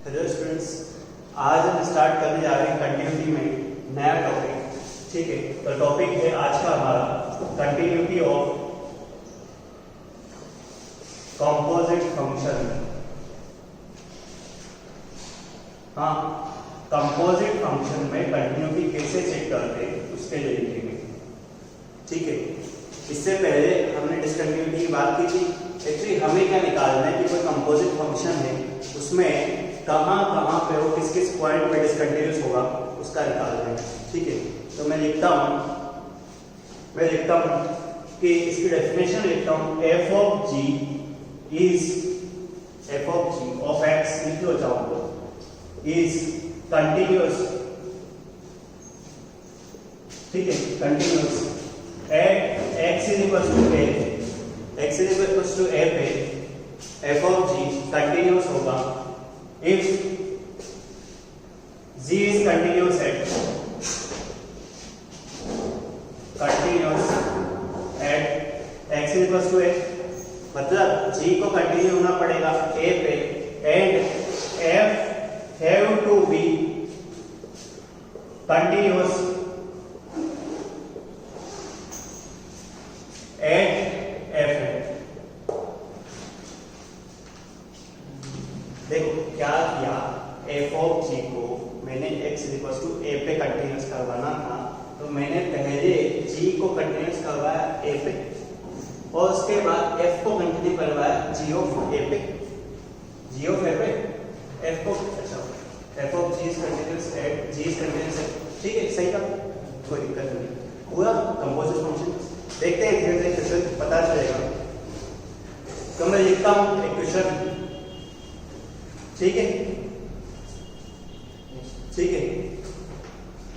Hello students, आज हम start करने जा रहे हैं कंटिन्यूटी में नया टॉपिक। ठीक है, तो टॉपिक है आज का हमारा कंटिन्यूटी ऑफ कंपोजिट फंक्शन। हाँ, कंपोजिट फंक्शन में कंटिन्यूटी कैसे चेक करते हैं उसके लिए में। ठीक है, इससे पहले हमने डिसकंटिन्यूटी की बात की थी। एक्चुअली हमें क्या निकालना है कि कोई कंपोजिट फंक्शन है उसमें कहाँ पे वो किस किस पॉइंट पे डिसकंटिन्यूस होगा उसका निकालना है। ठीक है, तो मैं लिखता हूँ कि इसकी डेफिनेशन लिखता हूँ f of g is f of g of x लिख लो चाहो तो इज कंटिन्यूस। ठीक है, continuous at x is equal to a पे f ऑफ g कंटिन्यूस होगा if g is continuous at x is equals to a, मतलब g को कंटिन्यू होना पड़ेगा a पे and f have to be continuous at f। देखो क्या किया, f ऑफ g को मैंने x इक्वल टू a पे कंटिन्यूस करवाना था, तो मैंने पहले g को कंटिन्यूस करवाया a पे और उसके बाद f को कंटिन्यू करवाया g ऑफ a पे। g ऑफ a पे f को f of g is continuous at g is continuous at. ठीक है, सही का कोई दिक्कत नहीं, पूरा कंपोजिट फंक्शन देखते हैं धीरे धीरे क्वेश्चन पता चलेगा। तो मैं लिखता हूँ एक क्वेश्चन। ठीक है,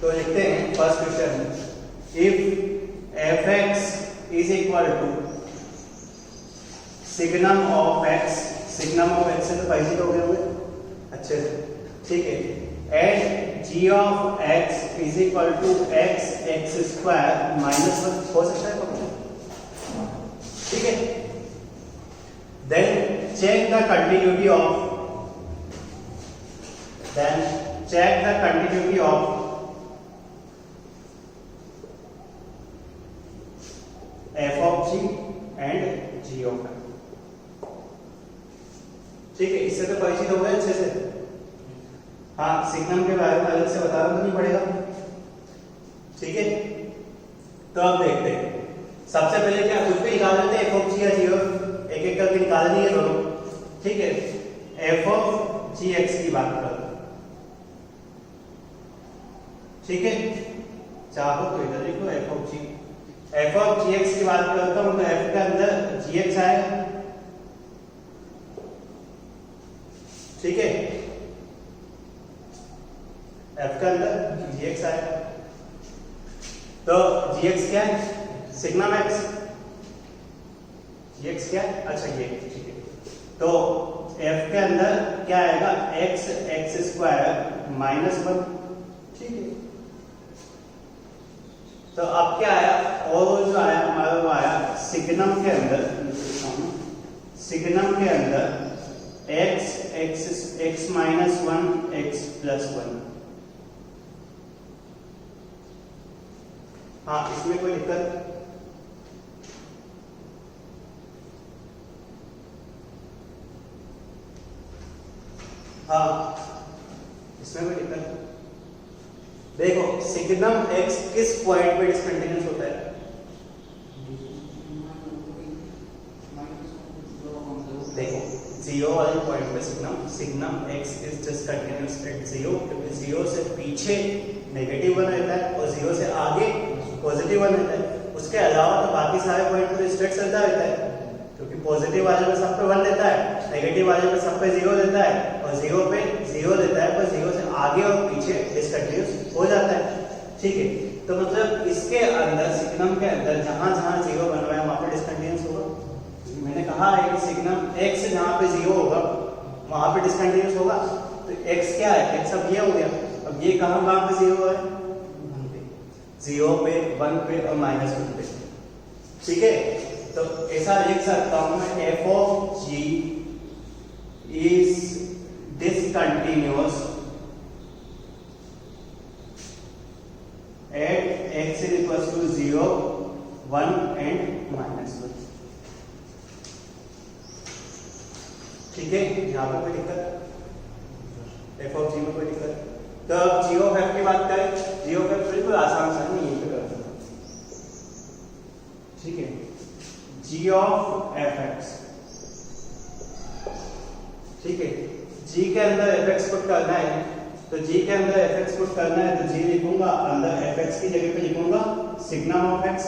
तो लिखते हैं first question, if fx is equal to signum of x, signum of x से तो पैसे हो गए हुए अच्छे से। ठीक है, and g of x is equal to x square minus 1 हो सकता है फंक्शन। ठीक है, then check the continuity of f of g and g of x। ठीक है, इससे तो परिचित हो गए अच्छे से। हाँ, सिग्नम के बारे में अलग से बताना तो नहीं पड़ेगा। ठीक है, तो अब देखते हैं, सबसे पहले क्या कुछ भी निकाल लेते हैं, f of g या g of, एक एक करके निकालनी है दोनों। ठीक है, f of gx की बात करते हैं। ठीक है, चाहो तो इधर लिखो f of gx की बात करता हूं तो f के अंदर gx आएगा। ठीक है, f के अंदर gx आएगा, तो gx क्या है, सिग्नम x। gx क्या है, अच्छा ये। ठीक है, तो f के अंदर क्या आएगा, x स्क्वायर माइनस 1। ठीक है, तो अब क्या आया, और जो आया हमारा वो आया सिग्नम के अंदर x माइनस 1 x प्लस 1। हाँ, इसमें कोई दिक्कत, हाँ इसमें कोई दिक्कत। देखो सिग्नम x किस पॉइंट पे डिसकंटिन्यूस होता है, देखो 0 वाले पॉइंट पे signum x is discontinuous at 0, क्योंकि 0 से पीछे नेगेटिव 1 रहता है और 0 से आगे पॉजिटिव 1 रहता है। उसके अलावा तो बाकी सारे पॉइंट पे स्ट्रेट चलता रहता है, क्योंकि पॉजिटिव वाले में सब पे 1 रहता है, नेगेटिव वाले में सब पे 0 रहता है और 0 पे 0 रहता है, पर 0 से आगे और पीछे डिसकंटिन्यूस हो जाता है। ठीक है, तो मतलब इसके अंदर सिग्नम के अंदर जहां जहां 0 बन रहा है वहां पे डिसकंटिन्यूस होगा। मैंने कहा है कि सिग्नम x जहां पे 0 होगा वहां पे डिसकंटिन्यूस होगा। तो x क्या है, x अब ये हो गया, अब ये कहां पे 0 है, 0 पे 1 पे और माइनस 1 पे। ठीक है, तो ऐसा लिख सकता हूं मैं f of g is discontinuous at x is equals to 0, 1 and -1। ठीक है, यहाँ पर कोई दिक्कत? f ऑफ g में कोई दिक्कत? तो अब g ऑफ f की बात करें, g ऑफ f बिल्कुल आसान सा नहीं, यहीं पे कर दूंगा। ठीक है, g ऑफ fx, ठीक है, g के अंदर fx पुट करना है, तो g के अंदर fx पुट करना है, तो g लिखूंगा, अंदर fx की जगह पे लिखूंगा सिग्नम ऑफ x।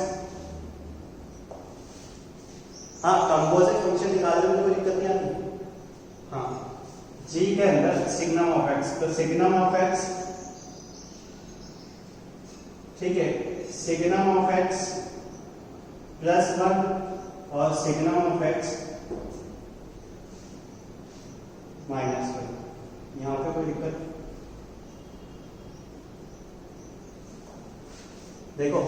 हाँ, कंपोजिट फंक्शन निकालने में कोई दिक्कत नहीं आती। हाँ, g के अंदर सिग्नम ऑफ x, तो सिग्नम ऑफ x, ठीक है, सिग्नम ऑफ x +1 और सिग्नम ऑफ x -1। यहाँ पे कोई दिक्कत? देखो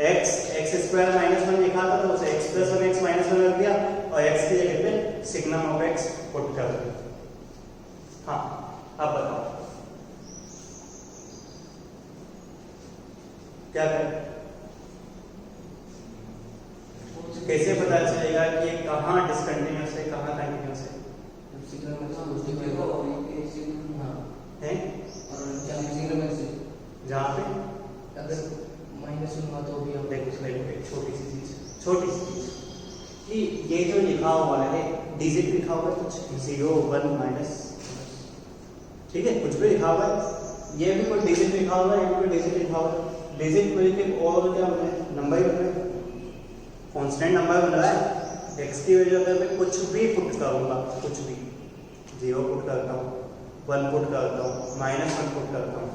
x² -1 लिखा था, तो उसे x + 1 x -1 रख दिया और x की जगह पे सिग्नम ऑफ x पुट कर दिया। हाँ, अब बताओ क्या करें? कैसे पता चलेगा कि ये कहाँ डिसकंटिन्यूअस है, कहाँ कंटिन्यूअस है? जहाँ पे अगर -1 हुआ तो भी हम देखो छोटी सी चीज कि ये जो लिखा हुआ है डिजिट लिखा हुआ है, कुछ 0 1 माइनस, ठीक है, कुछ भी लिखा हुआ है, ये भी कोई डिजिट लिखा हुआ है, ये भी कोई डिजिट लिखा हुआ है। डिजिट कोई के और क्या बना है? नंबर ही बन रहा है, कांस्टेंट नंबर बन रहा है। x की वैल्यू अगर मैं कुछ भी पुट करूंगा, कुछ भी 0 पुट करता हूँ, 1 पुट करता हूँ, -1 पुट करता हूँ,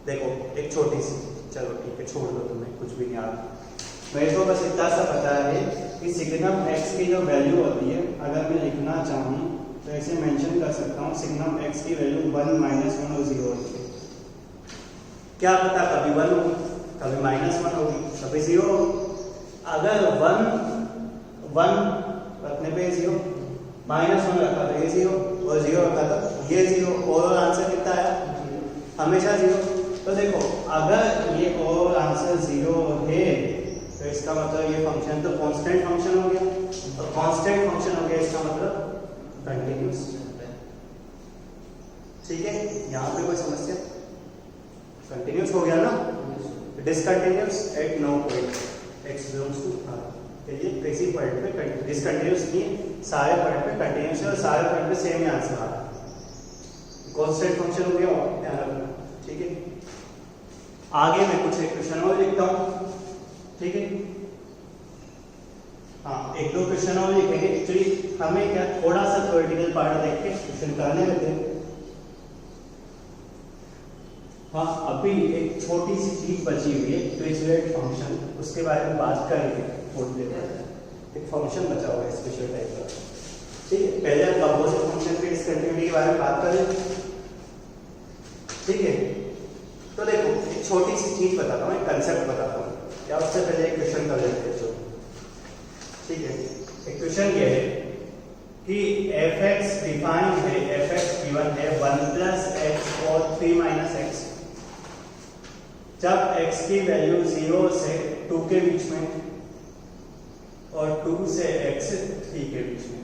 देखो एक छोटी सी, चलो ठीक है छोड़ दो, तुम्हें कुछ भी नहीं आ रहा, मेरे को बस इतना सा पता है कि सिग्नम x की जो वैल्यू होती है, अगर मैं लिखना चाहूँ तो ऐसे मेंशन कर सकता हूँ, सिग्नम x की वैल्यू 1 -1 और 0 होती है। क्या पता कभी 1 होगी, कभी -1 होगी, कभी 0 होगी। अगर 1 रखने पे 0, -1 रखा तो ये 0 और 0 रखा तो ये 0, और आंसर कितना आया? हमेशा 0। तो देखो अगर ये और आंसर 0 है तो इसका मतलब ये फंक्शन तो कांस्टेंट फंक्शन हो गया, और कांस्टेंट फंक्शन हो गया इसका मतलब कंटिन्यूअस। ठीक है, यहाँ पे कोई समस्या? कंटिन्यूअस हो गया ना, discontinuous at no point x belongs to r। चलिए किसी पॉइंट पे डिसकंटिन्यूअस नहीं, सारे पॉइंट पे कंटिन्यूअस है और सारे पॉइंट पे सेम ही आंसर आ रहा है, कांस्टेंट फंक्शन हो गया, ध्यान रखना। ठीक है, आगे मैं कुछ एक क्वेश्चन और लिखता हूँ, ठीक है। हाँ, 1-2 क्वेश्चन और लिखेंगे। एक्चुअली हमें क्या थोड़ा सा थ्योरेटिकल पार्ट देख के क्वेश्चन करने में थे। हाँ, अभी एक छोटी सी चीज बची हुई है, ट्विज़लेट फंक्शन, उसके बारे में बात करेंगे थोड़ी देर बाद। एक फंक्शन बचा हुआ है स्पेशल टाइप का, ठीक है। पहले हम कंपोजिट फंक्शन की डिस्कंटिन्यूटी के बारे में बात करें, ठीक है। तो देखो एक छोटी सी चीज बताता हूँ, एक कंसेप्ट बताता हूँ, क्या उससे पहले एक क्वेश्चन कर लेते हैं। ठीक है, एक क्वेश्चन ये है कि f(x) डिफाइंड है, f(x) गिवन है 1 + x और 3 - x, जब x की वैल्यू 0 से 2 के बीच में और 2 से x 3 के बीच में,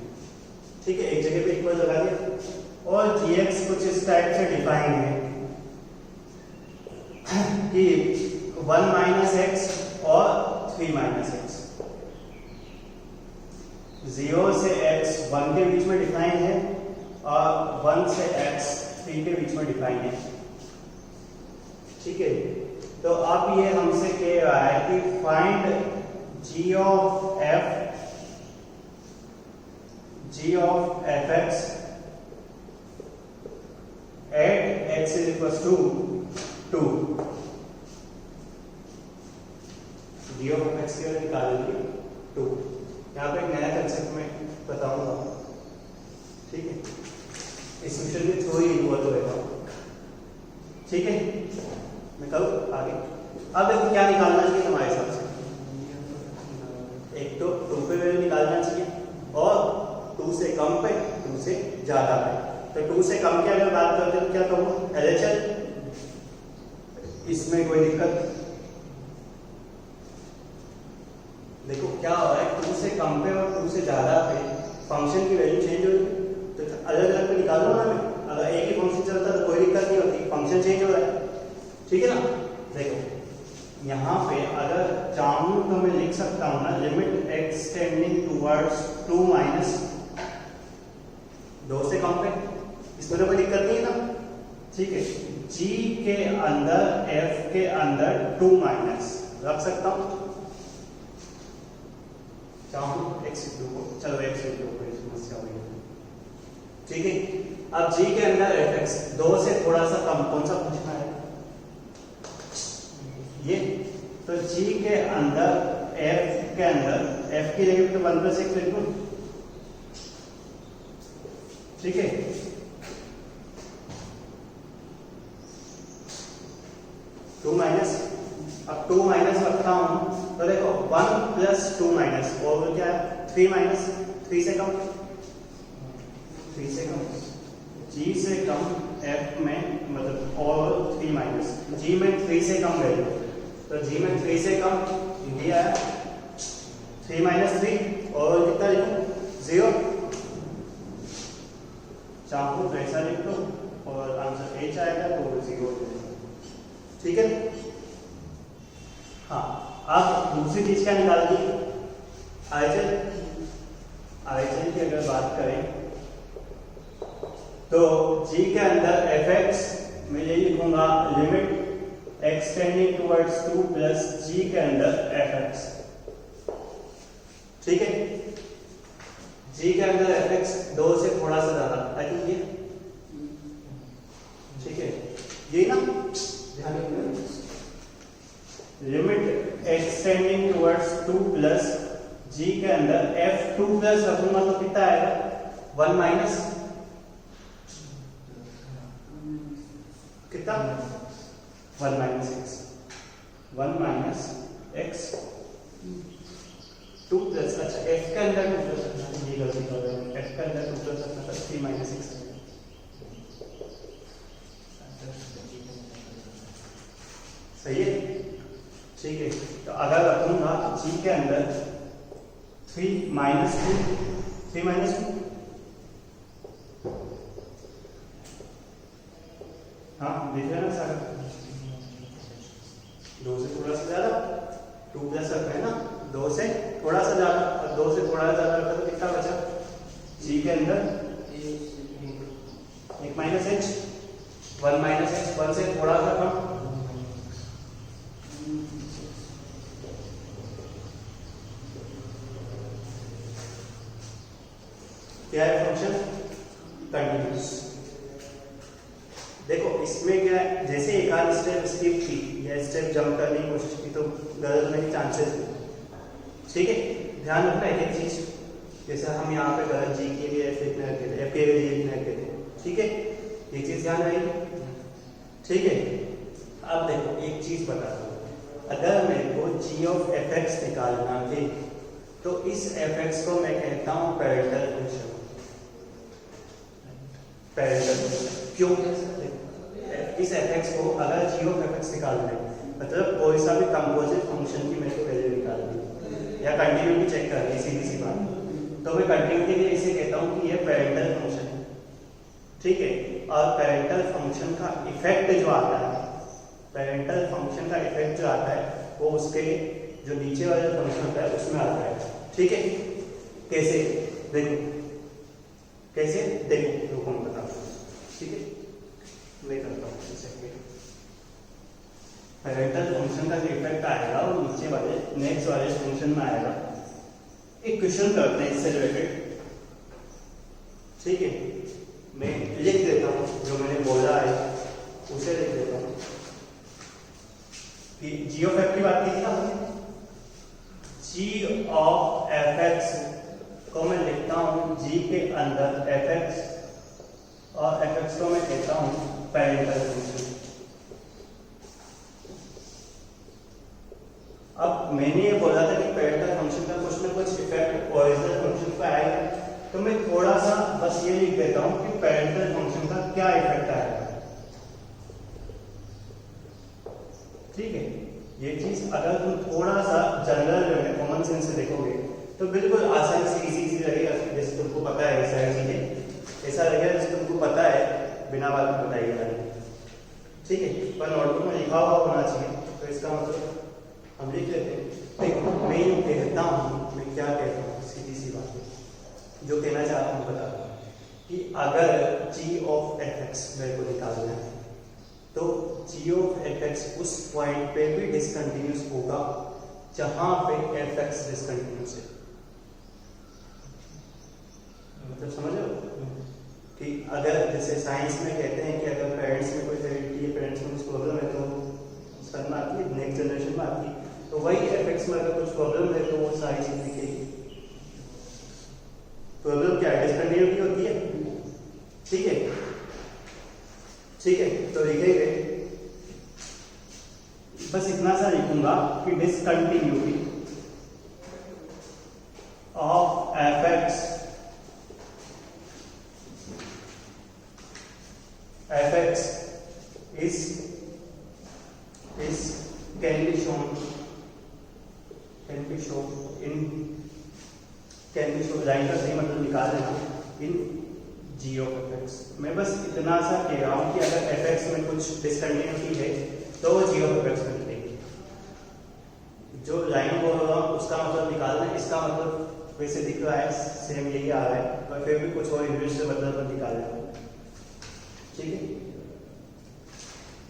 ठीक है। एक जगह पे इक्वल लगा दिया और gx कुछ इस टाइप से डिफाइन है कि 1 - x और 3 - x, 0 से x 1 के बीच में डिफाइन है और 1 से x 3 के बीच में डिफाइन है, ठीक है। तो अब ये हमसे कह रहा है कि find g of fx at x is equal to 2। g of fx की वैल्यू निकालेंगे 2। यहाँ पे एक नया कंसेप्ट में बताऊंगा, ठीक है। इस क्वेश्चन के थ्रू ही इन्वॉल्व हो रहा हूँ, ठीक है। मैं करूँ आगे। अब देखो क्या निकालना चाहिए हमारे हिसाब से, एक तो 2 पे वैल्यू निकालना चाहिए और 2 से कम पे, 2 से ज्यादा पे। तो 2 2 से कम की अगर बात करते हैं तो क्या कहूँगा LHL, इसमें कोई दिक्कत? देखो क्या हो रहा है, 2 से कम पे और 2 से ज्यादा पे फंक्शन की वैल्यू चेंज हो रही है, तो अलग अलग पे निकालो ना मैं। अगर एक ही फंक्शन चलता है तो कोई दिक्कत नहीं होती, फंक्शन चेंज हो रहा है, ठीक है ना। देखो यहाँ पे अगर चाहूँ तो मैं लिख सकता हूँ ना, limit x tending towards 2 minus 2 से कम पे, इसमें तो कोई दिक्कत नहीं है ना, ठीक है। g के अंदर f के अंदर 2 माइनस रख सकता हूँ, चाहूँ x लिख दो, चलो x लिख दो, कोई समस्या होगी, ठीक है। अब g के अंदर fx 2 से थोड़ा सा कम, कौन सा पूछना है ये, तो g के अंदर f के अंदर f की जगह पे 1+x लिख दो, ठीक है। टू माइनस, अब 2 माइनस रखता हूं तो देखो 1 + 2 माइनस और क्या है 3 माइनस, 3 से कम, 3 से कम, g से कम f में मतलब और 3 माइनस, g में 3 से कम वैल्यू, तो g में 3 से कम दिया है 3 - 3 और कितना लिखूं 0, चाहूँ तो ऐसा लिख दो और आंसर h आएगा तो 0, ठीक है। हाँ, अब दूसरी चीज क्या निकाल दी, आईचल की अगर बात करें तो g के अंदर fx मैं यही लिखूंगा, limit x tending towards 2 plus g के अंदर fx, ठीक है। g के अंदर fx 2 से थोड़ा सा ज्यादा, आई थिंक ये, ठीक है, ये ना limit x tending towards 2 plus g के अंदर f 2 प्लस रखूंगा तो कितना आएगा 1 माइनस कितना 1 minus x, 1 minus x 2 plus, अच्छा f के अंदर 2 प्लस रखना, ये गलती कर रहे हैं, f के अंदर 2 प्लस रखना था 3 माइनस x, सही है, ठीक है। तो अगर रखूंगा g के अंदर 3 माइनस 2 हाँ देख रहे हैं ना सारा, 2 से थोड़ा सा ज्यादा, 2 प्लस रख रहे हैं ना, 2 से थोड़ा सा ज्यादा और 2 से थोड़ा ज्यादा रखा तो कितना बचा, g के अंदर 1 माइनस h, 1 माइनस h, 1 से थोड़ा सा कम, क्या है फंक्शन कंटिन्यूअस। देखो इसमें क्या है, जैसे एक आध स्टेप स्किप की या स्टेप जंप करने की कोशिश की तो गलत होने के चांसेस है, ठीक है। ध्यान रखना एक एक चीज, जैसे हम यहाँ पे गलत जी के लिए ऐसे इतना रखे थे, एफ के लिए इतना रखे थे, ठीक है, ये चीज ध्यान रहेगी, ठीक है। अब देखो एक चीज बता दो, अगर मेरे को g ऑफ fx निकालना है तो इस fx को मैं कहता हूँ पैरेंटल फंक्शन, क्यों, इस fx को अगर g ऑफ fx निकालना है मतलब कोई सा भी कंपोजिट फंक्शन की मेरे को वैल्यू निकालनी है या कंटिन्यूटी चेक करनी है, सीधी सी बात, तो मैं कंटिन्यूटी के लिए इसे कहता हूँ कि ये पैरेंटल फंक्शन है, ठीक है। और पैरेंटल फंक्शन का इफेक्ट जो आता है, पैरेंटल फंक्शन का इफेक्ट जो आता है वो उसके जो नीचे वाला फंक्शन होता है उसमें आता है, ठीक है। कैसे देखो, कैसे देखो रुको मैं बताता हूँ, ठीक है, मैं करता हूँ पैरेंटल फंक्शन का जो इफेक्ट आएगा वो नीचे वाले नेक्स्ट वाले फंक्शन में आएगा। एक क्वेश्चन करते हैं इससे रिलेटेड, ठीक है, मैं लिख देता हूँ जो मैंने बोला है उसे लिख देता हूँ कि g ऑफ f की बात की थी ना, g ऑफ fx को मैं लिखता हूँ g के अंदर fx और fx को मैं कहता हूँ पैरेंटल फंक्शन। अब मैंने ये बोला था कि पैरेंटल फंक्शन का कुछ ना कुछ इफेक्ट ओरिजिनल फंक्शन पर आएगा, तो मैं थोड़ा सा बस ये लिख देता हूँ कि पैरेंटल फंक्शन का क्या इफेक्ट आएगा। ठीक है, ये चीज अगर तुम थोड़ा सा जनरल जो है कॉमन सेंस से देखोगे तो बिल्कुल आसान सी इजी लगेगा, जैसे तुमको पता है सारी चीजें ऐसा लगेगा जैसे तुमको पता है बिना बात में बताई जा रही है। ठीक है, पर नोटबुक में लिखा हुआ होना चाहिए, तो इसका मतलब हम लिख लेते हैं। देखो मैं यूँ कहता हूँ, मैं क्या कहता हूँ, सीधी सी बात जो कहना चाहता हूँ बता दूँ कि अगर g ऑफ fx मेरे को निकालना है तो g ऑफ fx उस पॉइंट पे भी डिसकंटिन्यूस होगा जहां पे fx डिसकंटिन्यूस है। मतलब समझ लो कि अगर जैसे साइंस में कहते हैं कि अगर पेरेंट्स में कोई हेरिडिटी है, पेरेंट्स में कुछ प्रॉब्लम है तो सन में आती है, नेक्स्ट जनरेशन में आती है, तो वही fx में अगर कुछ प्रॉब्लम है तो वो सारी चीज दिखेगी। प्रॉब्लम क्या है? डिसकंटिन्यूटी होती है। ठीक है, ठीक है, तो लिखेंगे बस इतना सा लिखूंगा कि discontinuity of fx is can be shown line का सही मतलब निकाल देना इन g ऑफ fx। मैं बस इतना सा कह रहा हूं कि अगर fx में कुछ डिसकंटिन्यूटी है तो वो g ऑफ fx में मिलेगी। जो लाइन बोल रहा हूं उसका मतलब निकालना, इसका मतलब वैसे दिख रहा है सेम यही आ रहा है, पर फिर भी कुछ और इंग्लिश से मतलब निकालना। ठीक है,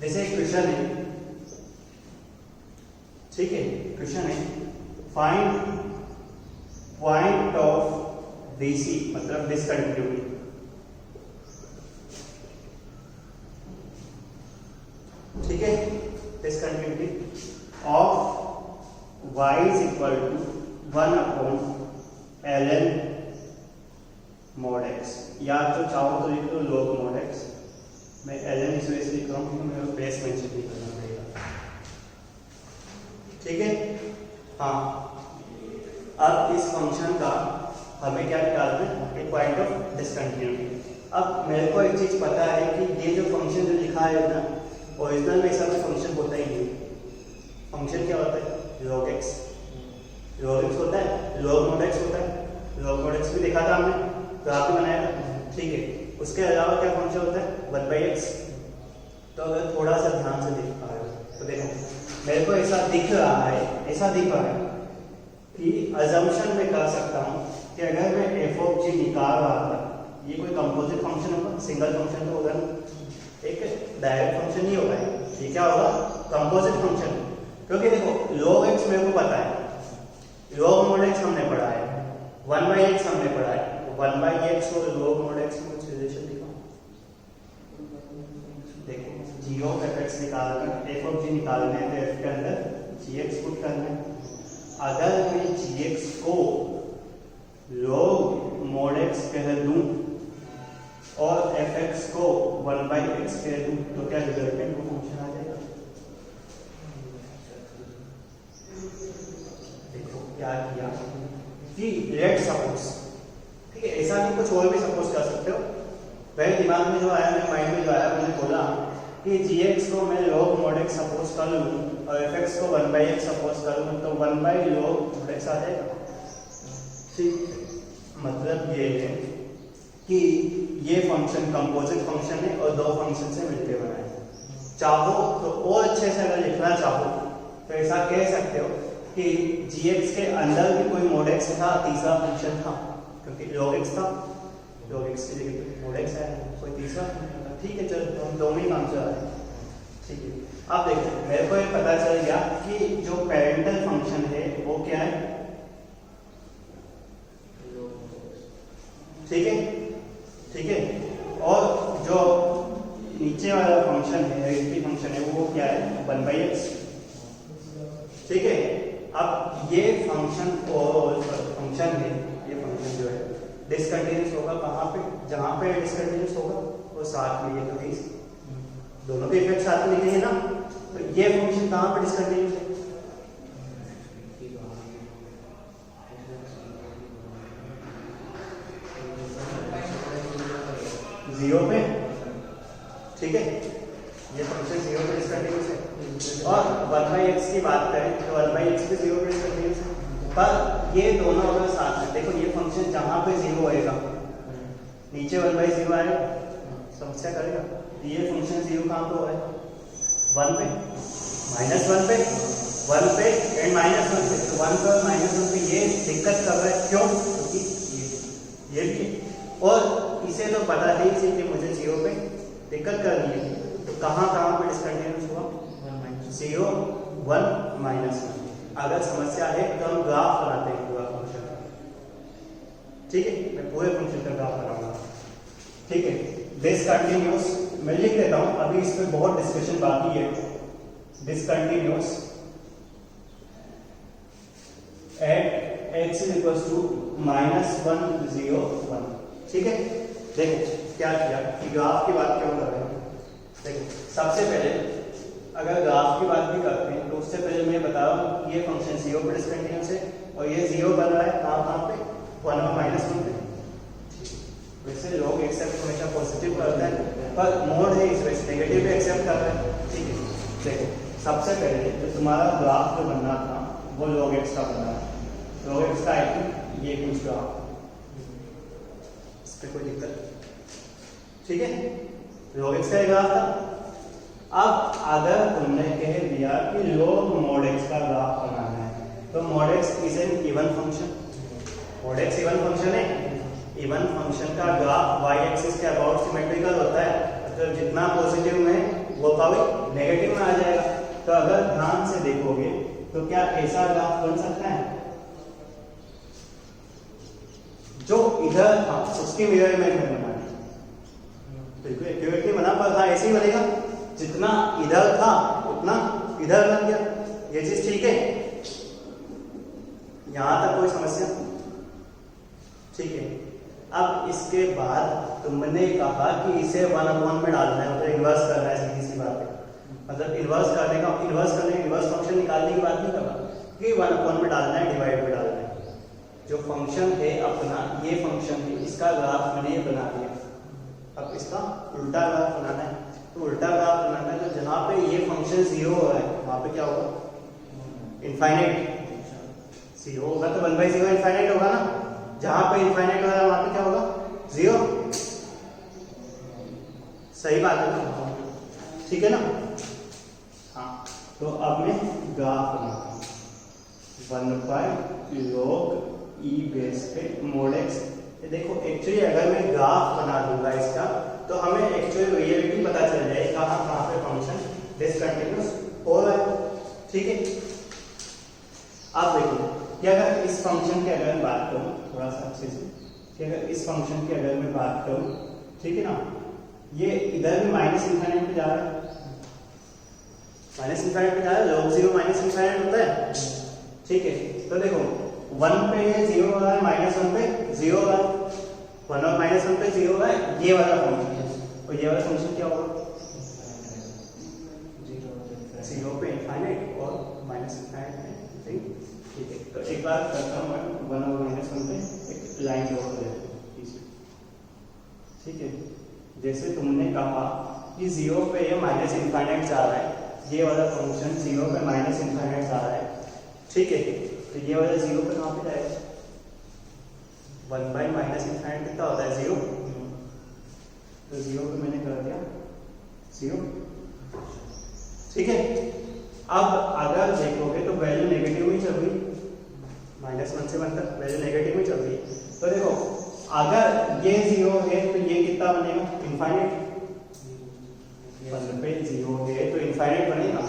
जैसे एक क्वेश्चन है, ठीक है, क्वेश्चन है फाइंड पॉइंट ऑफ DC मतलब डिसकंटिन्यूटी। ठीक है, discontinuity of y is equal to 1 upon ln mod x, या तो चाहो तो लिख लो log mod x। मैं ln इस वजह से लिख रहा हूँ क्योंकि मेरे बेस मेंशन नहीं करना पड़ेगा। ठीक है, हाँ, अब इस फंक्शन का हमें क्या निकालना है? एक पॉइंट ऑफ डिसकंटिन्यूटी। अब मेरे को एक चीज पता है कि ये जो फंक्शन जो लिखा है ना, ओरिजिनल में ऐसा कोई फंक्शन होता ही नहीं। फंक्शन क्या होता है? log x होता है, log mod x होता है। log mod x भी देखा था हमने, ग्राफ भी बनाया था। ठीक है, उसके अलावा क्या फंक्शन होता है? 1/x। तो अगर थोड़ा सा ध्यान से देख पा रहे हो तो देखो मेरे को ऐसा दिख रहा है कि अजम्पशन में कर सकता हूँ कि अगर मैं f ऑफ g निकाल रहा था, ये कोई कंपोजिट फंक्शन होगा, सिंगल फंक्शन तो होगा ना, एक डायरेक्ट फंक्शन नहीं होगा, ये क्या होगा? Composite function. क्योंकि देखो log x मेरे को पता है, log mod x हमने पढ़ा है, 1/x हमने पढ़ा है, 1/x और log mod x में कुछ रिलेशन दिखाओ। देखो g ऑफ fx निकालना, f ऑफ g निकालना है तो f के अंदर gx पुट करना है। अगर मैं gx को log mod x कह दूं और fx को 1/x कह दूं तो क्या रिजल्टेंट वो फंक्शन आ जाएगा? देखो क्या किया कि लेट सपोज, ठीक है, ऐसा नहीं कुछ और भी सपोज कर सकते हो। मेरे दिमाग में जो आया, मेरे माइंड में जो आया, मैंने बोला कि gx को मैं log mod x सपोज कर लूं और fx को 1/x सपोज कर लूं तो 1/log mod x आ जाएगा। ठीक, मतलब ये है कि ये फंक्शन कंपोजिट फंक्शन है और दो फंक्शन से मिलकर बना है। चाहो तो और अच्छे से अगर लिखना चाहो तो ऐसा कह सकते हो कि gx के अंदर भी कोई mod x था, तीसरा फंक्शन था, क्योंकि log x था, log x के लिए mod x है, कोई तीसरा। ठीक है, चलो हम दोनों ही काम चला रहे हैं। ठीक है, आप देखो मेरे को ये पता चल गया कि जो पेरेंटल फंक्शन है वो क्या है। ठीक है, ठीक है, और जो नीचे वाला फंक्शन है, हेरिडिटी फंक्शन है, वो क्या है? 1/x। ठीक है, अब ये फंक्शन और फंक्शन है, ये फंक्शन जो है डिसकंटिन्यूस होगा कहाँ पे? जहां पे डिसकंटिन्यूस होगा वो साथ में, ये तो इस दोनों के इफेक्ट साथ में लिखेंगे ना, तो ये फंक्शन कहाँ पे डिसकंटिन्यूस है? जीरो पे। है, ये फंक्शन 0 पे डिसकंटिन्यूअस है। और 1/x की बात करें तो 1/x भी 0 पे डिसकंटिन्यूअस है। पर ये दोनों अगर साथ में, देखो ये फंक्शन जहां पे 0 होएगा नीचे 1/0 आएगा, समस्या करेगा। ये फंक्शन 0 कहां पे है? 1 पे, -1 पे, 1 पे एंड -1 पे। तो 1 पे और -1 पे ये दिक्कत कर रहा है, क्यों? क्योंकि ये भी है। और इसे तो पता ही थी कि मुझे 0 पे दिक्कत करनी है, तो कहां पे डिसकंटिन्यूअस हुआ? 0, 1, -1। अगर समस्या है तो हम ग्राफ बनाते हैं पूरा फंक्शन का, ठीक है? मैं पूरे फंक्शन का ग्राफ बनाऊंगा, ठीक है? डिसकंटिन्यूअस मैं लिख देता हूं, अभी इस पे बहुत डिस्कशन बाकी है। Discontinuous at x is equal to -1, 0, 1, ठीक है? देखो क्या किया कि ग्राफ की बात क्यों कर रहे हैं। देखो सबसे पहले अगर ग्राफ की बात भी करते हैं तो उससे पहले मैं बता रहा हूं कि ये फंक्शन 0 पे डिसकंटिन्यूअस है और ये 0 बन रहा है कहां पे? 1 और -1 पे। वैसे लोग एक्सेप्ट हमेशा पॉजिटिव करते हैं, पर मोड है इस वजह से नेगेटिव भी एक्सेप्ट कर रहे हैं, ठीक है? देखो सबसे पहले जो तुम्हारा ग्राफ जो बनना था वो log x का बनना है। log x का है कि ये कुछ ग्राफ, इस पे कोई दिक्कत, ठीक है? log x का ग्राफ था। अब अगर तुमने कह दिया कि log mod x का ग्राफ बनाना है तो mod x is an even function. mod x even function है। इवन फंक्शन का ग्राफ y एक्सिस के अबाउट सिमेट्रिकल होता है, मतलब जितना पॉजिटिव में वो कभी नेगेटिव में आ जाएगा। तो अगर ध्यान से देखोगे तो क्या ऐसा ग्राफ बन सकता है? जो इधर था उसकी मिरर इमेज में बना है, बिल्कुल एक्यूरेटली बना, पर हाँ ऐसे ही बनेगा, जितना इधर था उतना इधर बन गया। ये चीज ठीक है, यहां तक कोई समस्या? ठीक है। अब इसके बाद तुमने कहा कि इसे 1/1 में डालना है, मतलब इन्वर्स करना है, सीधी सी बात है। मतलब इन्वर्स करने इन्वर्स फंक्शन निकालने की बात नहीं कर रहा कि 1/1 में डालना है, डिवाइड में डालना है। जो फंक्शन है अपना, ये फंक्शन है, इसका ग्राफ मैंने ये बना दिया। अब इसका उल्टा ग्राफ बनाना है, तो उल्टा ग्राफ बनाना है तो जहां पे ये फंक्शन 0 हो रहा है वहां पे क्या होगा? इनफाइनाइट 0 होगा, तो 1/0 इनफाइनाइट होगा ना। जहां पे इनफाइनाइट हो रहा है वहां पे क्या होगा? 0। सही बात है ना? ठीक है ना? हाँ, तो अब मैं ग्राफ बनाता हूं 1/log e बेस पे mod x। देखो एक्चुअली अगर मैं ग्राफ बना दूंगा इसका तो हमें एक्चुअली रियलिटी पता चल जाएगी कहां पे फंक्शन डिसकंटिन्यूअस हो रहा है, ठीक है? अब देखो कि अगर इस फंक्शन की अगर मैं बात करूं थोड़ा सा अच्छे से, कि अगर इस फंक्शन की अगर मैं बात करूं, ठीक है ना, ये इधर भी -∞ पे जा रहा है, -∞ पे जा रहा है, log 0 -∞ होता है, ठीक है? तो देखो 1 पे ये 0 हो रहा है, -1 पे 0 हो रहा है, 1 और -1 पे 0 हो रहा है, ये वाला फंक्शन। और ये वाला फंक्शन क्या होगा? 0 पे इनफाइनाइट और -∞ पे, ठीक है? तो एक बार करता हूं मैं 1 और -1 पे एक लाइन ड्रॉ कर देता हूं, ठीक है? जैसे तुमने कहा कि 0 पे ये -∞ जा रहा है, ये वाला फंक्शन 0 पे -∞ जा रहा है, ठीक है? तो ये वाला 0 पे कहां पे जाएगा? 1/-∞ कितना होता है? 0। तो 0 पे मैंने कर दिया 0, ठीक है? अब अगर देखोगे तो वैल्यू नेगेटिव ही चल रही, -1 से 1 तक वैल्यू नेगेटिव ही चल रही है। तो देखो अगर ये 0 है तो ये कितना बनेगा? इनफाइनाइट। 1 पे 0 है तो इनफाइनाइट बनेगा।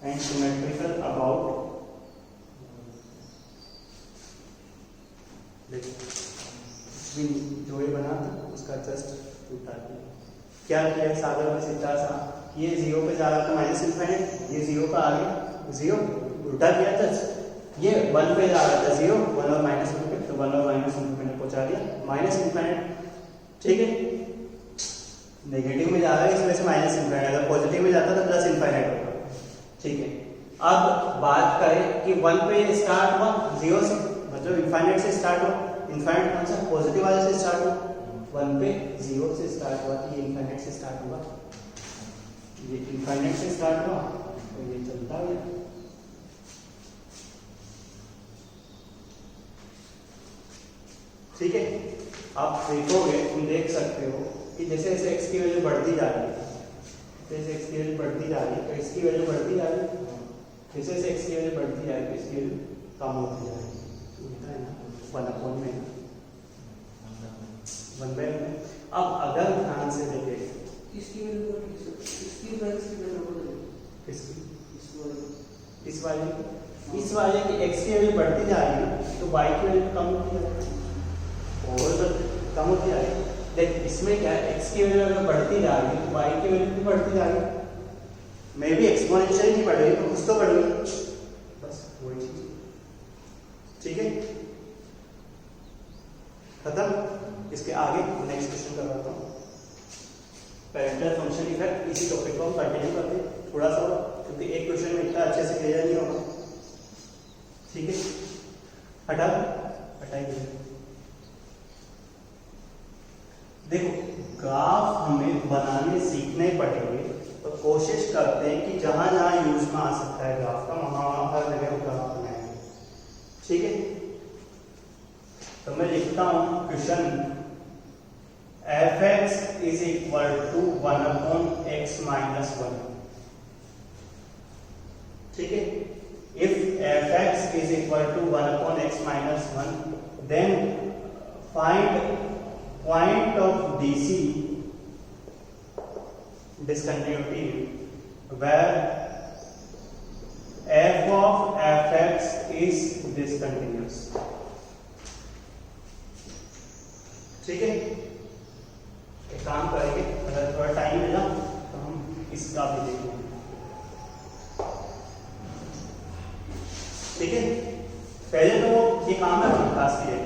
एंड सिमेट्रिकल अबाउट, देखो जो ये बना था उसका जस्ट उल्टा क्या किया? सागर में सीधा सा, ये 0 पे जा रहा था -∞, ये 0 पे आ गया 0, उल्टा किया जस्ट। ये 1 पे जा रहा था 0, 1 और -1 पे, तो 1 और -1 मैंने पहुंचा दिया -∞, ठीक है? नेगेटिव में जा रहा है इस वजह से -∞, अगर पॉजिटिव में जाता तो +∞ होगा, ठीक है? अब बात करें कि 1 पे स्टार्ट हुआ 0 से, मतलब इनफाइनाइट से स्टार्ट हुआ। इनफाइनाइट कौन सा? पॉजिटिव वाले से स्टार्ट हुआ, 1 पे 0 से स्टार्ट हुआ तो ये इनफाइनाइट से स्टार्ट हुआ, ये इनफाइनाइट से स्टार्ट हुआ तो ये चलता गया। ठीक है, आप देखोगे, तुम देख सकते हो कि जैसे जैसे x की वैल्यू बढ़ती जा रही है, जैसे x की वैल्यू बढ़ती जा रही है तो x की वैल्यू बढ़ती जा रही है, जैसे जैसे x की वैल्यू बढ़ती जा रही है तो इसकी वैल्यू कम होती जा रही है। होता है ना 1/में 1/में। अब अगर ध्यान से देखें इसकी वैल्यू इसकी वैल्यू किसकी वैल्यू बदलेगी? किसकी, इस वाले की x की वैल्यू बढ़ती जा रही है तो y की वैल्यू कम होती जा रही है, और तो कम होती जा रही है। देख इसमें क्या है, x की वैल्यू अगर बढ़ती जा रही है तो y की वैल्यू भी बढ़ती जा रही है, मे भी एक्सपोनेंशियल नहीं बढ़ रही तो कुछ तो बढ़ रही है, बस वही चीज। ठीक है, खत्म। इसके आगे नेक्स्ट क्वेश्चन करवाता हूँ, पैरेंटल फंक्शन इफेक्ट। इसी टॉपिक को हम कंटिन्यू करते हैं थोड़ा सा, क्योंकि एक क्वेश्चन में इतना अच्छे से क्लियर नहीं होगा। ठीक है, हटाइए। देखो ग्राफ हमें बनाने सीखने पड़ेंगे तो कोशिश करते हैं कि जहां जहां यूज में आ सकता है ग्राफ का वहां हर जगह ग्राफ बनाएंगे। ठीक है, तो मैं लिखता हूं question f(x) is equal to 1/x-1। ठीक है, if f(x) is equal to 1/x-1 then find point of DC discontinuity where f of f(x) is discontinuous। ठीक है, एक काम करेंगे, अगर थोड़ा टाइम मिला तो हम इसका भी देखेंगे। ठीक है, पहले तो ये काम है खास किए।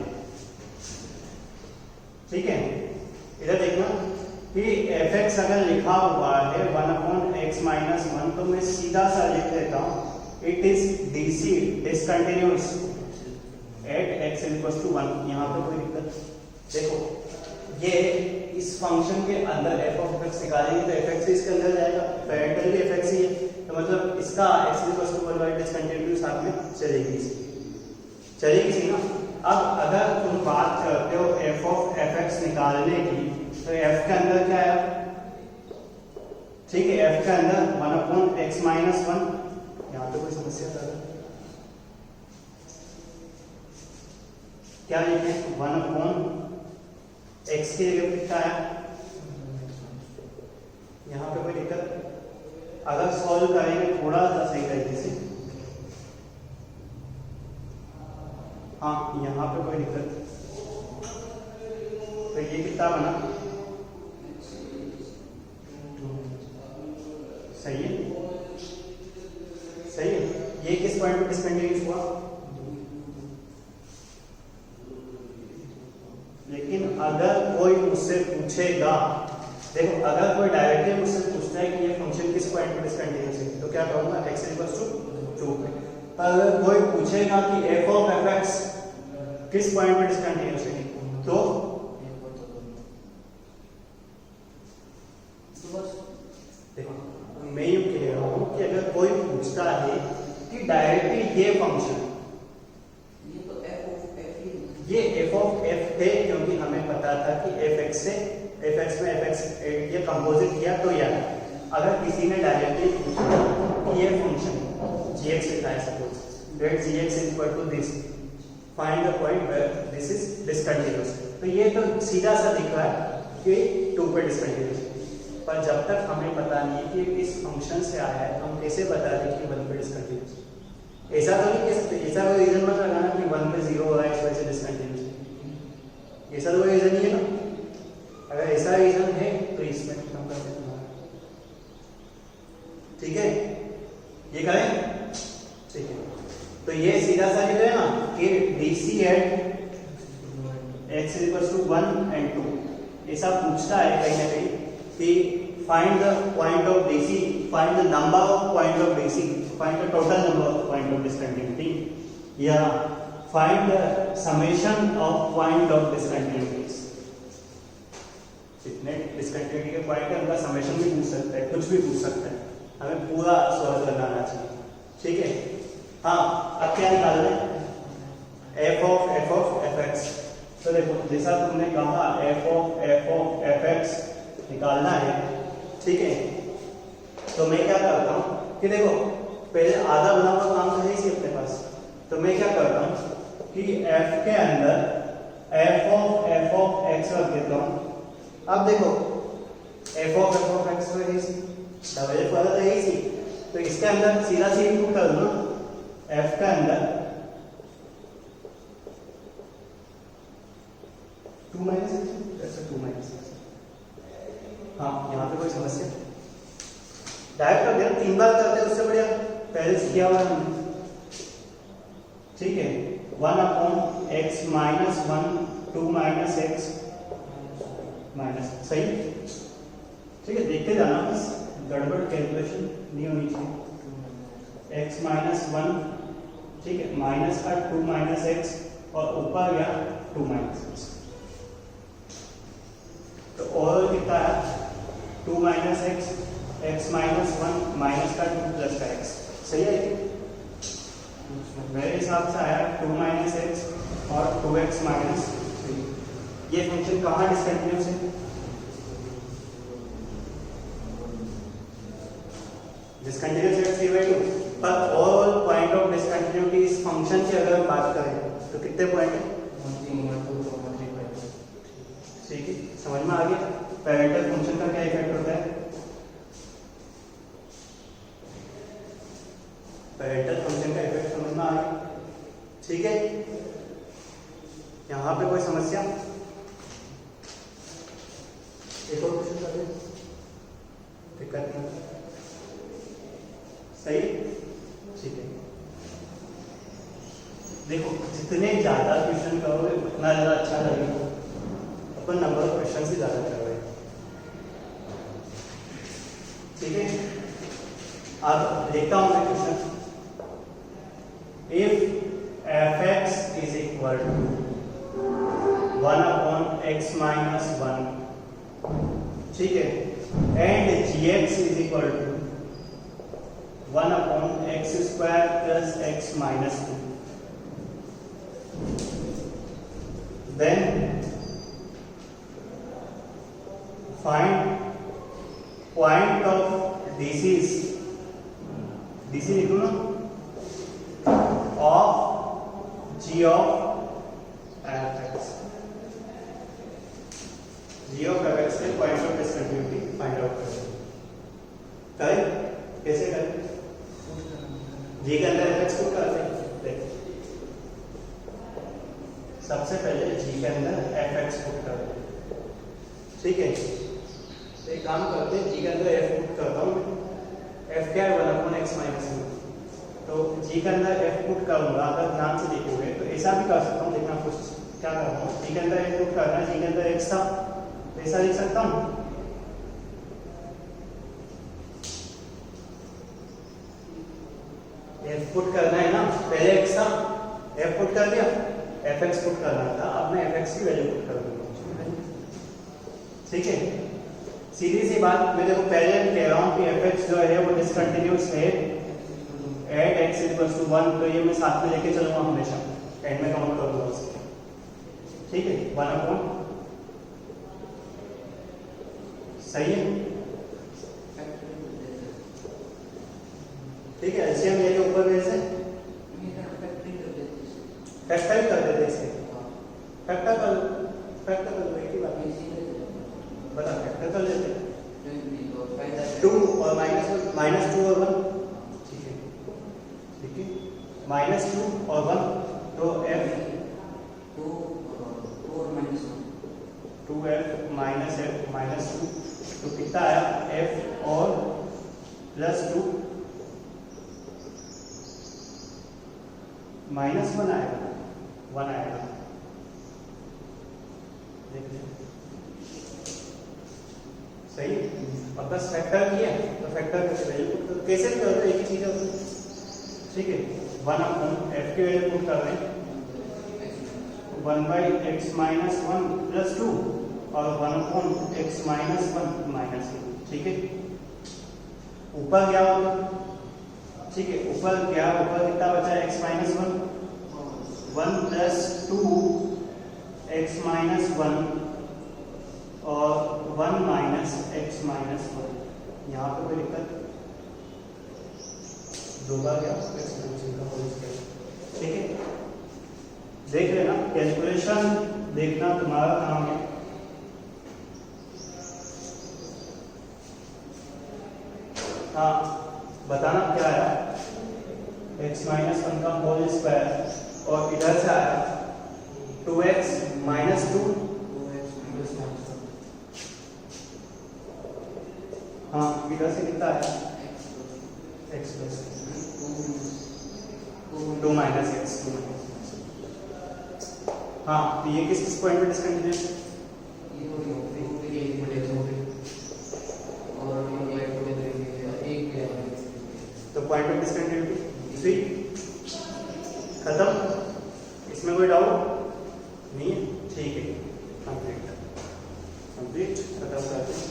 ठीक है, इधर देखना कि f(x) अगर लिखा हुआ है 1/x-1 तो मैं सीधा सा लिख देता हूं it is DC discontinuous at x = 1। यहाँ पे कोई दिक्कत, देखो ये इस फंक्शन के अंदर f of x निकालेंगे तो f(x) इसके अंदर जाएगा, पैरेंटल भी f(x) ही है, तो मतलब इसका x = 1 डिसकंटिन्यूअस साथ में चलेगी ना। अब अगर तुम बात करते हो f of f(x) निकालने की तो f के अंदर क्या है? ठीक है, f के अंदर 1/x-1। यहाँ पे कोई समस्या था क्या? लिखे 1/x की जगह कितना है? यहाँ पे कोई दिक्कत? अगर सॉल्व करेंगे थोड़ा सा सही तरीके से, हाँ यहाँ पे कोई दिक्कत, तो ये कितना बना? सही है, सही है। ये किस पॉइंट पे डिसकंटिन्यूअस हुआ? लेकिन अगर कोई मुझसे पूछेगा, देखो अगर कोई डायरेक्टली मुझसे पूछता है कि ये फंक्शन किस पॉइंट पे डिसकंटिन्यूअस है तो क्या कहूंगा? x = 2। अगर कोई पूछेगा कि f of f(x) किस पॉइंट पे डिसकंटिन्यूअस है तो देखो मैं यूं कह रहा हूं कि अगर कोई पूछता है कि डायरेक्टली ये फंक्शन, ये f of f है, क्योंकि हमें पता था कि f(x) में f(x) ये कंपोजिट किया तो यार अगर किसी ने डायरेक्टली पूछा कि ये फंक्शन gx लिखा है, suppose let gx = this, find the point where this is discontinuous, तो ये तो सीधा सा दिख रहा है कि 2 पे डिसकंटिन्यूअस, पर जब तक हमें पता नहीं है कि किस फंक्शन से आया है तो हम कैसे बता दें कि 1 पे डिसकंटिन्यूअस? ऐसा तो नहीं कि ऐसा कोई रीजन मत लगाना कि 1 पे 0 हो रहा है इस वजह से डिसकंटिन्यूअस, ऐसा तो कोई रीजन नहीं है ना। अगर ऐसा रीजन है तो इसमें खत्म कर देते हैं। ठीक है, ये करें? ठीक है, तो ये सीधा सा लिख रहे हैं ना कि DC एट x = 1 and 2, ऐसा पूछता है कहीं ना कहीं कि find the point of DC, find the number of point of DC, find the total number of point of discontinuity, या find the summation of point of discontinuities. जितने discontinuity के पॉइंट है उनका समेशन भी पूछ सकता है, कुछ भी पूछ सकता है, हमें पूरा सॉल्व करना आना चाहिए। ठीक है, हाँ अब क्या निकालना है, f of fx। तो देखो जैसा तुमने कहा f of fx निकालना है, ठीक है, तो मैं क्या करता हूँ कि देखो पहले आधा बना हुआ काम तो है ही अपने पास, तो मैं क्या करता हूँ कि f के अंदर f of x रख देता हूँ। अब देखो f of x तो है ही, डबल एफ वाला तो है ही, तो इसके अंदर सीधा सी इनपुट कर दो f के अंदर 2 माइनस x, 2 माइनस x। हाँ यहाँ पे कोई समस्या डायरेक्ट कर दिया, 3 बार करते हैं उससे बढ़िया पहले से किया हुआ है हमने। ठीक है, 1/x minus 1 2 minus x minus, सही। ठीक है, देखते जाना बस, गड़बड़ कैलकुलेशन नहीं होनी चाहिए। x माइनस 1, ठीक है, माइनस का 2 माइनस x और ऊपर गया 2 माइनस x, तो ओवरऑल कितना है 2 minus x, x minus 1 minus का 2 प्लस का x, सही है। मेरे हिसाब से आया 2 माइनस x और 2x माइनस 3। ये फंक्शन कहाँ डिसकंटिन्यूअस है, डिसकंटिन्यूअस है 3/2, पर ऑल पॉइंट ऑफ डिसकंटिन्यूटी इस फंक्शन की अगर हम बात करें तो कितने पॉइंट है, ठीक है, समझ में आ गया। पैरेटल फंक्शन का क्या इफेक्ट होता है, पैरेटल फंक्शन का इफेक्ट समझ में आ गया। ठीक है, यहाँ पे कोई समस्या, एक और क्वेश्चन कर दे, दिक्कत नहीं, सही। ठीक है, देखो जितने ज्यादा क्वेश्चन करोगे उतना ज्यादा अच्छा लगेगा, अपन नंबर ऑफ क्वेश्चन ही ज्यादा कर रहे हैं। ठीक है, अब देखता हूं मैं question, if fx is equal to 1/x minus 1, ठीक है, and gx is equal to 1/x square plus x minus 2, then find point of DC लिखो ना, of g of fx, g of fx के point of discontinuity find out करें। कैसे करें, g के अंदर fx को करते हैं, सबसे पहले g के अंदर fx पुट कर दें। ठीक है, एक काम करते हैं, g के अंदर f पुट करता हूँ, f क्या है 1/x माइनस 1, तो g के अंदर f पुट करूंगा, अगर ध्यान से देखोगे तो ऐसा भी कर सकता हूँ, देखना कुछ क्या कर रहा हूँ, g के अंदर f पुट करना है, g के अंदर x था, तो ऐसा लिख सकता हूँ, f पुट करना है ना, पहले x था, f पुट कर दिया, fx पुट करना था, अब मैं fx की वैल्यू पुट कर दूंगा। ठीक है, सीधी सी बात, मैं देखो पहले कह रहा हूँ कि fx जो है वो डिसकंटिन्यूअस है एट x इक्वल्स टू 1, तो ये मैं साथ में लेके चलूंगा हमेशा, एंड में काउंट करूंगा उसको। ठीक है, 1/, सही है। ठीक है, एलसीएम लेके ऊपर वैसे फैक्टर कर देते इसे, फैक्टर कर लो, एक ही बात बता, फैक्टर कर लेते 2 और -2 और 1, ठीक है, -2 और 1, तो f 2f minus f minus 2, तो कितना आया f और +2 -1 आएगा, 1 आएगा, देख लीजिए, सही। अब बस फैक्टर किया तो फैक्टर करके वैल्यू पुट कर, कैसे भी करते एक ही चीज होती है। ठीक है, 1/f की वैल्यू पुट कर रहे हैं, 1/x माइनस 1 प्लस 2, और 1/x माइनस 1 माइनस 1, ठीक है। ऊपर क्या होगा, ठीक है, ऊपर कितना बचा, x minus 1, 1 plus 2x minus 1 और 1 माइनस x माइनस 1। यहाँ पे कोई दिक्कत, दो बार क्या एक्सपेंशन का होल स्क्वायर, ठीक है। देख लेना, कैलकुलेशन देखना तुम्हारा काम है। हाँ, बताना क्या आया, x माइनस 1 का होल स्क्वायर और इधर से आया 2x माइनस 2, हाँ इधर से कितना आया x प्लस 2 माइनस x, हाँ तो ये किस किस पॉइंट पे डिस्कंटिन्यूअस, तो पॉइंट ऑफ डिस्कंटिन्यूटी 3 खत्म, इसमें कोई डाउट नहीं है, ठीक है, कंप्लीट खत्म करते हैं।